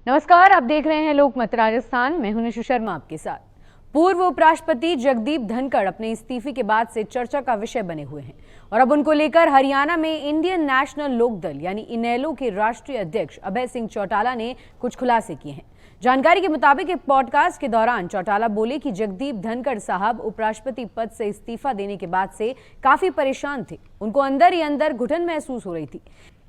नमस्कार, आप देख रहे हैं लोकमत राजस्थान। मैं हूं निशु शर्मा आपके साथ। पूर्व उपराष्ट्रपति जगदीप धनखड़ अपने इस्तीफे के बाद से चर्चा का विषय बने हुए हैं और अब उनको लेकर हरियाणा में इंडियन नेशनल लोकदल यानी इनेलो के राष्ट्रीय अध्यक्ष अभय सिंह चौटाला ने कुछ खुलासे किए हैं। जानकारी के मुताबिक एक पॉडकास्ट के दौरान चौटाला बोले कि जगदीप धनखड़ साहब उपराष्ट्रपति पद से इस्तीफा देने के बाद से काफी परेशान थे। उनको अंदर ही अंदर घुटन महसूस हो रही थी।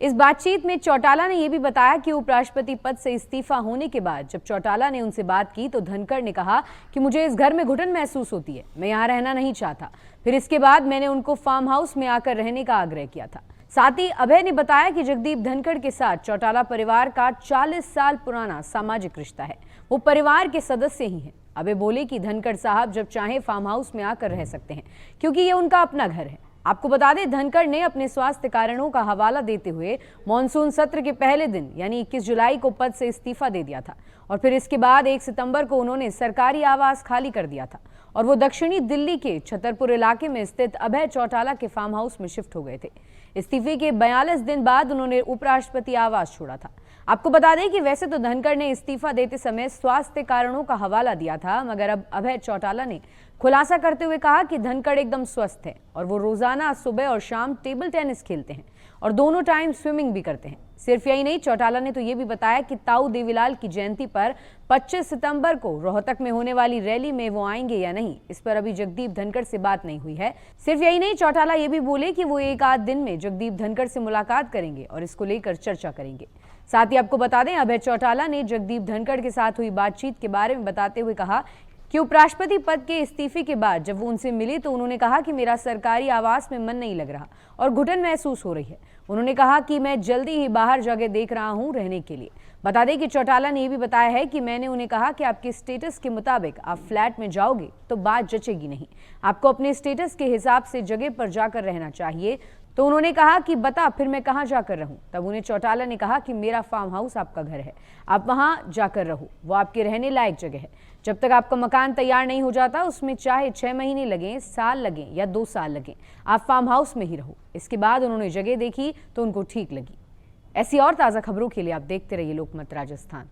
इस बातचीत में चौटाला ने यह भी बताया कि उपराष्ट्रपति पद से इस्तीफा होने के बाद जब चौटाला ने उनसे बात की तो धनखड़ ने कहा कि मुझे इस घर में घुटन महसूस होती है, मैं यहाँ रहना नहीं चाहता। फिर इसके बाद मैंने उनको फार्म हाउस में आकर रहने का आग्रह किया था। साथ ही अभय ने बताया कि जगदीप धनखड़ के साथ चौटाला परिवार का 40 साल पुराना सामाजिक रिश्ता है, वो परिवार के सदस्य ही हैं। अभय बोले कि धनखड़ साहब जब चाहे फार्म हाउस में आकर रह सकते हैं क्योंकि ये उनका अपना घर है। आपको बता दें, धनखड़ ने अपने स्वास्थ्य कारणों का हवाला देते हुए मॉनसून सत्र के पहले दिन यानी 21 जुलाई को पद से इस्तीफा दे दिया था और फिर इसके बाद 1 सितंबर को उन्होंने सरकारी आवास खाली कर दिया था और वो दक्षिणी दिल्ली के छतरपुर इलाके में स्थित अभय चौटाला के फार्म हाउस में शिफ्ट हो गए थे। इस्तीफे के 42 दिन बाद उन्होंने उपराष्ट्रपति आवास छोड़ा था। आपको बता दें कि वैसे तो धनखड़ ने इस्तीफा देते समय स्वास्थ्य कारणों का हवाला दिया था, मगर अब अभय चौटाला ने खुलासा करते हुए कहा कि धनखड़ एकदम स्वस्थ है और वो रोजाना सुबह और शाम टेबल टेनिस खेलते हैं और दोनों टाइम स्विमिंग भी करते हैं। सिर्फ यही नहीं, चौटाला ने तो ये भी बताया कि ताऊ देवीलाल की जयंती पर 25 सितंबर को रोहतक में होने वाली रैली में वो आएंगे या नहीं, इस पर अभी जगदीप धनखड़ से बात नहीं हुई है। सिर्फ यही नहीं, चौटाला ये भी बोले कि वो एक आध दिन में जगदीप धनखड़ से मुलाकात करेंगे और इसको लेकर चर्चा करेंगे। साथ ही आपको बता दें, अभय चौटाला ने जगदीप धनखड़ के साथ हुई बातचीत के बारे में बताते हुए कहा कि उपराष्ट्रपति पद के इस्तीफे के बाद जब वो उनसे मिली तो उन्होंने कहा कि मेरा सरकारी आवास में मन नहीं लग रहा और घुटन महसूस हो रही है। उन्होंने कहा कि मैं जल्दी ही बाहर जगह देख रहा हूं रहने के लिए। बता दें कि चौटाला ने यह भी बताया है कि मैंने उन्हें कहा कि आपके स्टेटस के मुताबिक आप फ्लैट में जाओगे तो बात जचेगी नहीं, आपको अपने स्टेटस के हिसाब से जगह पर जाकर रहना चाहिए। तो उन्होंने कहा कि बता फिर मैं कहाँ जाकर रहूं। तब उन्हें चौटाला ने कहा कि मेरा फार्म हाउस आपका घर है, आप वहां जाकर रहो, वो आपके रहने लायक जगह है। जब तक आपका मकान तैयार नहीं हो जाता, उसमें चाहे 6 महीने लगें, साल लगें या 2 साल लगें, आप फार्म हाउस में ही रहो। इसके बाद उन्होंने जगह देखी तो उनको ठीक लगी। ऐसी और ताज़ा खबरों के लिए आप देखते रहिए लोकमत राजस्थान।